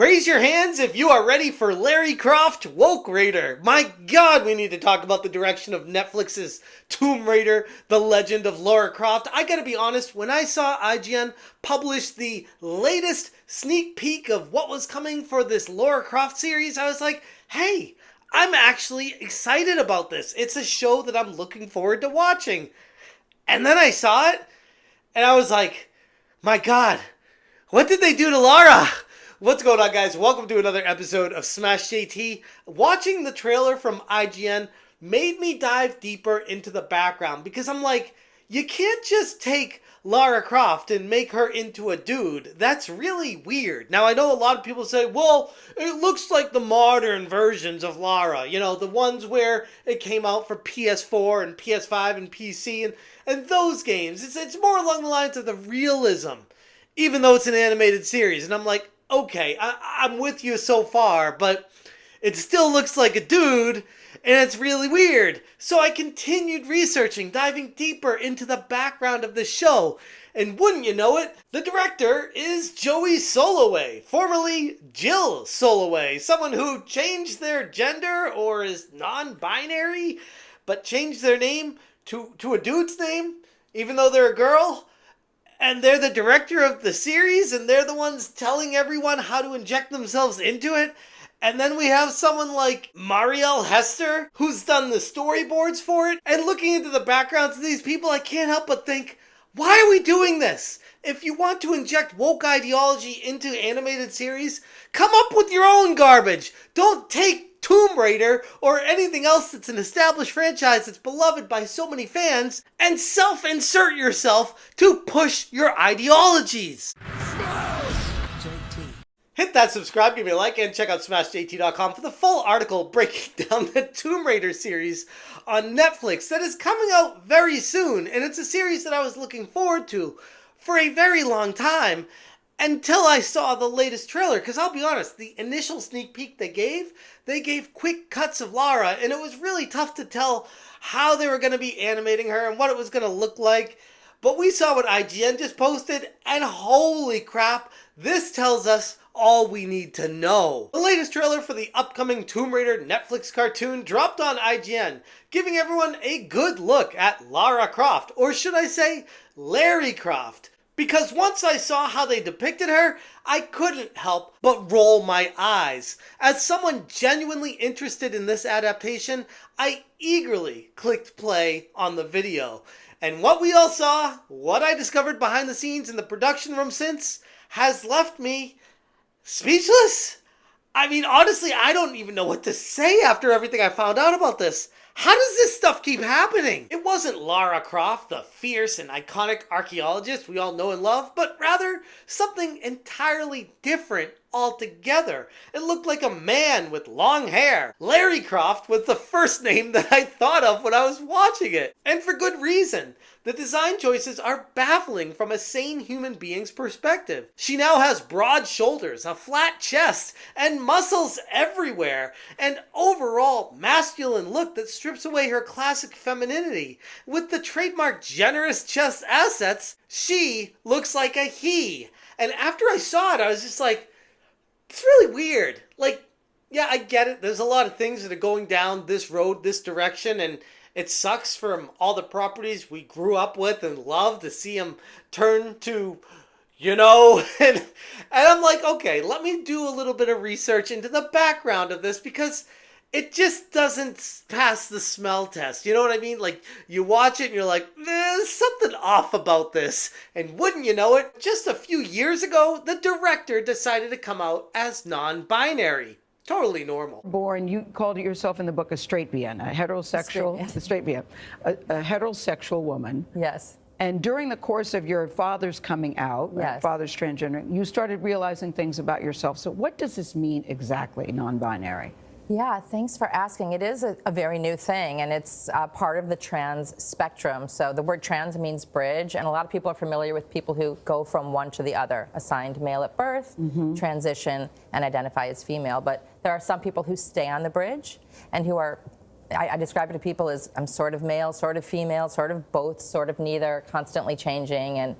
Raise your hands if you are ready for Lara Croft Woke Raider. My God, we need to talk about the direction of Netflix's Tomb Raider, The Legend of Lara Croft. I gotta be honest, when I saw IGN publish the latest sneak peek of what was coming for this Lara Croft series, I was like, hey, I'm actually excited about this. It's a show that I'm looking forward to watching. And then I saw it, and I was like, my God, what did they do to Lara? What's going on, guys? Welcome to another episode of Smash JT. Watching the trailer from IGN made me dive deeper into the background because I'm like, you can't just take Lara Croft and make her into a dude. That's really weird. Now, I know a lot of people say, well, it looks like the modern versions of Lara. You know, the ones where it came out for PS4 and PS5 and PC and those games. It's more along the lines of the realism, even though it's an animated series. And I'm like, okay, I'm with you so far, but it still looks like a dude, and it's really weird. So I continued researching, diving deeper into the background of the show. And wouldn't you know it, the director is Joey Soloway, formerly Jill Soloway, someone who changed their gender or is non-binary, but changed their name to a dude's name, even though they're a girl. And they're the director of the series, and they're the ones telling everyone how to inject themselves into it. And then we have someone like Marielle Hester, who's done the storyboards for it. And looking into the backgrounds of these people, I can't help but think, why are we doing this? If you want to inject woke ideology into animated series, come up with your own garbage. Don't take Tomb Raider or anything else that's an established franchise that's beloved by so many fans and self-insert yourself to push your ideologies. Hit that subscribe, give me a like, and check out SmashJT.com for the full article breaking down the Tomb Raider series on Netflix that is coming out very soon. And it's a series that I was looking forward to for a very long time until I saw the latest trailer. Because I'll be honest, the initial sneak peek they gave quick cuts of Lara, and it was really tough to tell how they were going to be animating her and what it was going to look like. But we saw what IGN just posted, and holy crap, this tells us all we need to know. The latest trailer for the upcoming Tomb Raider Netflix cartoon dropped on IGN, giving everyone a good look at Lara Croft, or should I say, Lara Croft. Because once I saw how they depicted her, I couldn't help but roll my eyes. As someone genuinely interested in this adaptation, I eagerly clicked play on the video. And what we all saw, what I discovered behind the scenes in the production room since, has left me speechless. I mean, honestly, I don't even know what to say after everything I found out about this. How does this stuff keep happening? It wasn't Lara Croft, the fierce and iconic archaeologist we all know and love, but rather something entirely different altogether. It looked like a man with long hair. Lara Croft was the first name that I thought of when I was watching it. And for good reason. The design choices are baffling from a sane human being's perspective. She now has broad shoulders, a flat chest, and muscles everywhere, an overall masculine look that strips away her classic femininity. With the trademark generous chest assets, she looks like a he. And after I saw it, I was just like, it's really weird. Like, yeah, I get it. There's a lot of things that are going down this road, this direction, and it sucks from all the properties we grew up with and loved to see them turn to, you know, and I'm like, okay, let me do a little bit of research into the background of this because it just doesn't pass the smell test. You know what I mean? Like, you watch it and you're like, there's something off about this. And wouldn't you know it, just a few years ago, the director decided to come out as non-binary. Totally normal. Born, you called yourself in the book a straight BN, a heterosexual, a heterosexual woman. Yes. And during the course of your father's coming out, yes, father's transgender, you started realizing things about yourself. So what does this mean exactly, non-binary? Yeah, thanks for asking. It is a very new thing, and it's part of the trans spectrum. So the word trans means bridge, and a lot of people are familiar with people who go from one to the other, assigned male at birth, transition, and identify as female. But there are some people who stay on the bridge and who are, I describe it to people as I'm sort of male, sort of female, sort of both, sort of neither, constantly changing. And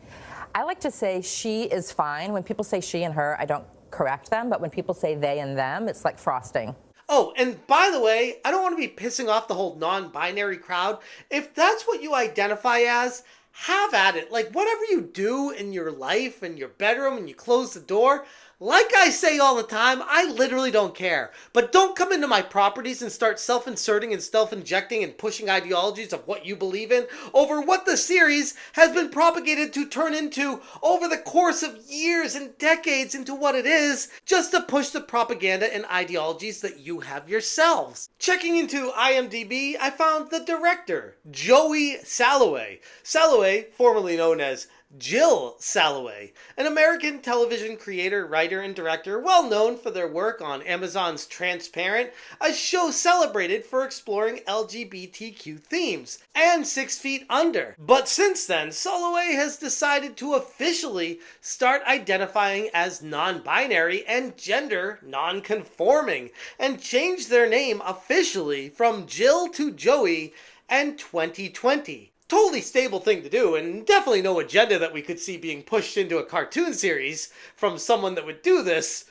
I like to say she is fine. When people say she and her, I don't correct them, but when people say they and them, it's like frosting. Oh, and by the way, I don't want to be pissing off the whole non-binary crowd. If that's what you identify as, have at it. Like, whatever you do in your life, in your bedroom, and you close the door, like I say all the time, I literally don't care. But don't come into my properties and start self-inserting and self-injecting and pushing ideologies of what you believe in over what the series has been propagated to turn into over the course of years and decades into what it is, just to push the propaganda and ideologies that you have yourselves. Checking into IMDb, I found the director, Joey Soloway. Soloway, formerly known as Jill Soloway, an American television creator, writer, and director well known for their work on Amazon's Transparent, a show celebrated for exploring LGBTQ themes, and 6 Feet Under. But since then, Soloway has decided to officially start identifying as non-binary and gender non-conforming, and change their name officially from Jill to Joey in 2020. Totally stable thing to do, and definitely no agenda that we could see being pushed into a cartoon series from someone that would do this,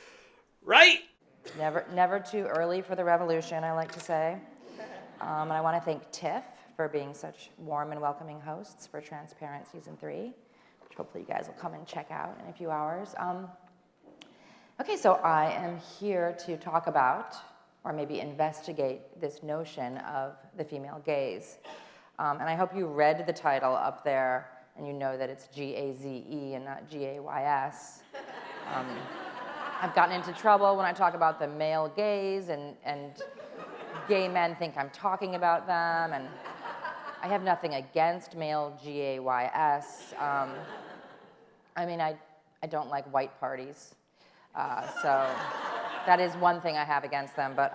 right? Never too early for the revolution, I like to say. And I want to thank Tiff for being such warm and welcoming hosts for Transparent Season 3, which hopefully you guys will come and check out in a few hours. Okay, so I am here to talk about, or maybe investigate, this notion of the female gaze. And I hope you read the title up there and you know that it's G-A-Z-E and not G-A-Y-S. I've gotten into trouble when I talk about the male gaze, and gay men think I'm talking about them, and I have nothing against male G-A-Y-S. I mean, I don't like white parties, so that is one thing I have against them, but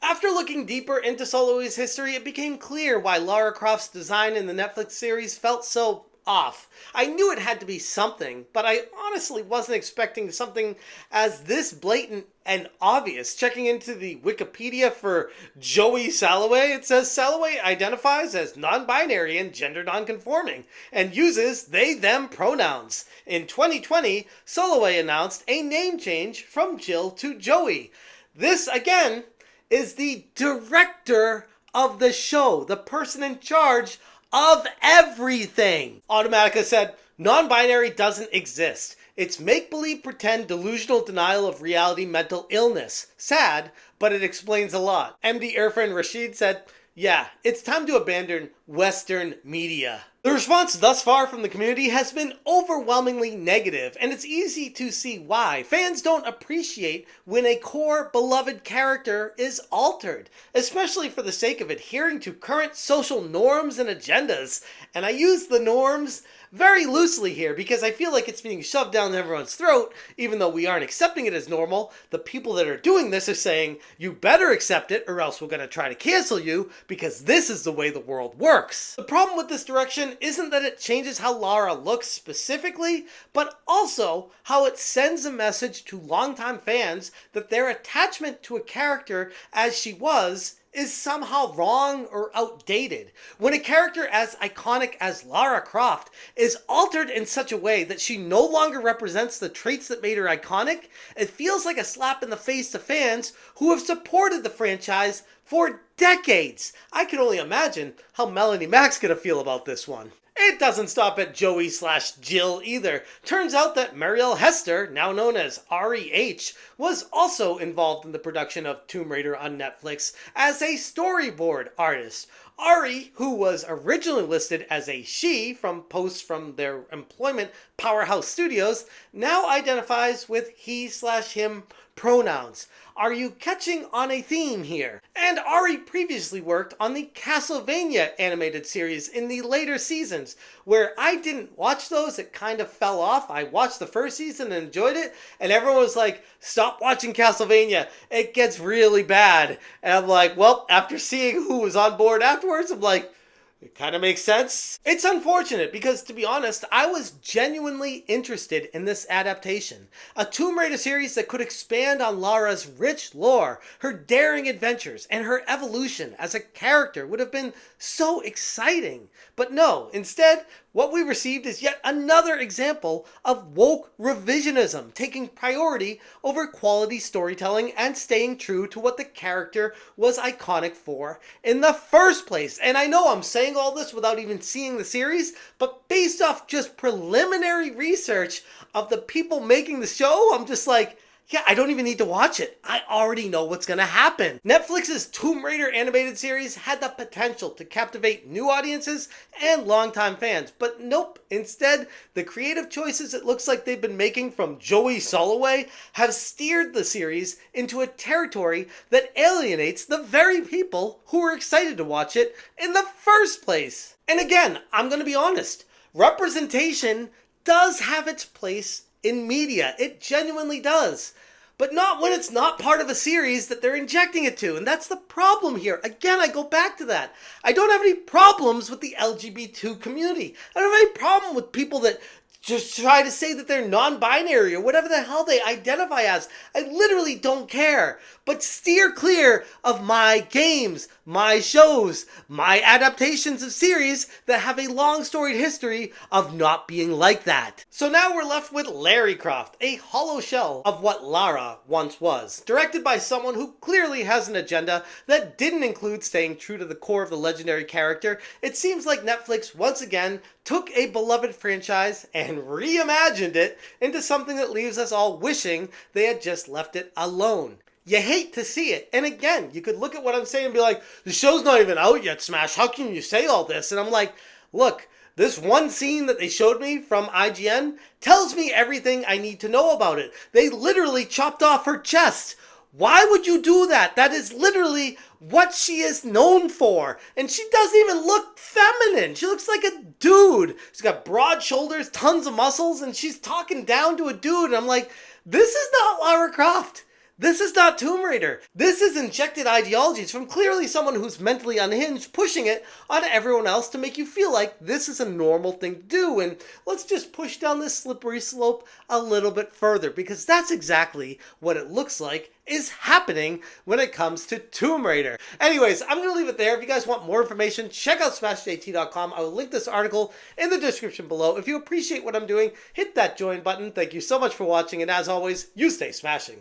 After looking deeper into Soloway's history, it became clear why Lara Croft's design in the Netflix series felt so off. I knew it had to be something, but I honestly wasn't expecting something as this blatant and obvious. Checking into the Wikipedia for Joey Soloway, it says Soloway identifies as non-binary and gender non-conforming and uses they/them pronouns. In 2020, Soloway announced a name change from Jill to Joey. This, again, is the director of the show, the person in charge of everything. Automatica said, non-binary doesn't exist. It's make-believe, pretend, delusional denial of reality, mental illness. Sad, but it explains a lot. MD Irfan Rashid said, yeah, it's time to abandon Western media. The response thus far from the community has been overwhelmingly negative, and it's easy to see why. Fans don't appreciate when a core beloved character is altered, especially for the sake of adhering to current social norms and agendas. And I use the norms very loosely here because I feel like it's being shoved down everyone's throat, even though we aren't accepting it as normal. The people that are doing this are saying, you better accept it or else we're going to try to cancel you because this is the way the world works. The problem with this direction isn't that it changes how Lara looks specifically, but also how it sends a message to longtime fans that their attachment to a character as she was is somehow wrong or outdated. When a character as iconic as Lara Croft is altered in such a way that she no longer represents the traits that made her iconic, it feels like a slap in the face to fans who have supported the franchise for decades. I can only imagine how Melanie Mac's gonna feel about this one. It doesn't stop at Joey/Jill either. Turns out that Marielle Hester, now known as Ari H., was also involved in the production of Tomb Raider on Netflix as a storyboard artist. Ari, who was originally listed as a she from posts from their employment Powerhouse Studios, now identifies with he/him pronouns. Are you catching on a theme here? And Ari previously worked on the Castlevania animated series in the later seasons, where I didn't watch those, it kind of fell off. I watched the first season and enjoyed it, and everyone was like, stop watching Castlevania, it gets really bad. And I'm like, well, after seeing who was on board afterwards, I'm like, it kind of makes sense. It's unfortunate because, to be honest, I was genuinely interested in this adaptation. A Tomb Raider series that could expand on Lara's rich lore, her daring adventures, and her evolution as a character would have been so exciting. But no, instead, What we received is yet another example of woke revisionism, taking priority over quality storytelling and staying true to what the character was iconic for in the first place. And I know I'm saying all this without even seeing the series, but based off just preliminary research of the people making the show, I'm just like, yeah, I don't even need to watch it. I already know what's going to happen. Netflix's Tomb Raider animated series had the potential to captivate new audiences and longtime fans, but nope. Instead, the creative choices it looks like they've been making from Joey Soloway have steered the series into a territory that alienates the very people who were excited to watch it in the first place. And again, I'm going to be honest. Representation does have its place in media. It genuinely does. But not when it's not part of a series that they're injecting it to. And that's the problem here. Again, I go back to that. I don't have any problems with the LGBT community. I don't have any problem with people that just try to say that they're non-binary or whatever the hell they identify as. I literally don't care. But steer clear of my games, my shows, my adaptations of series that have a long storied history of not being like that. So now we're left with Lara Croft, a hollow shell of what Lara once was. Directed by someone who clearly has an agenda that didn't include staying true to the core of the legendary character, it seems like Netflix once again took a beloved franchise and reimagined it into something that leaves us all wishing they had just left it alone. You hate to see it. And again, you could look at what I'm saying and be like, the show's not even out yet, Smash. How can you say all this? And I'm like, look, this one scene that they showed me from IGN tells me everything I need to know about it. They literally chopped off her chest. Why would you do that? That is literally what she is known for. And she doesn't even look feminine. She looks like a dude. She's got broad shoulders, tons of muscles, and she's talking down to a dude. And I'm like, this is not Lara Croft. This is not Tomb Raider. This is injected ideologies from clearly someone who's mentally unhinged, pushing it on everyone else to make you feel like this is a normal thing to do. And let's just push down this slippery slope a little bit further, because that's exactly what it looks like is happening when it comes to Tomb Raider. Anyways, I'm going to leave it there. If you guys want more information, check out smashjt.com. I will link this article in the description below. If you appreciate what I'm doing, hit that join button. Thank you so much for watching, and as always, you stay smashing.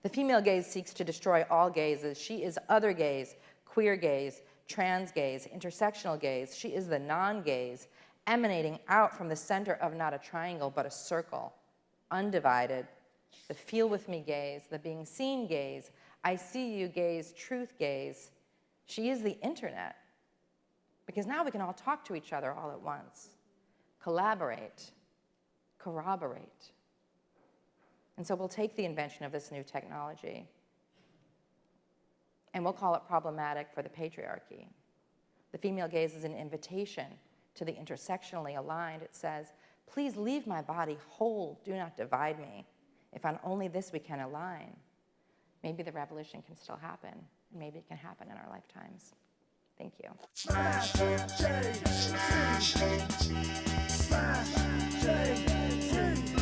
The female gaze seeks to destroy all gazes. She is other gaze, queer gaze, trans gaze, intersectional gaze. She is the non-gaze, emanating out from the center of not a triangle, but a circle, undivided. The feel with me gaze, the being seen gaze, I see you gaze, truth gaze. She is the internet. Because now we can all talk to each other all at once, collaborate, corroborate. And so we'll take the invention of this new technology and we'll call it problematic for the patriarchy. The female gaze is an invitation to the intersectionally aligned. It says, please leave my body whole, do not divide me. If on only this we can align, maybe the revolution can still happen, and maybe it can happen in our lifetimes. Thank you. Smash JT. Smash JT.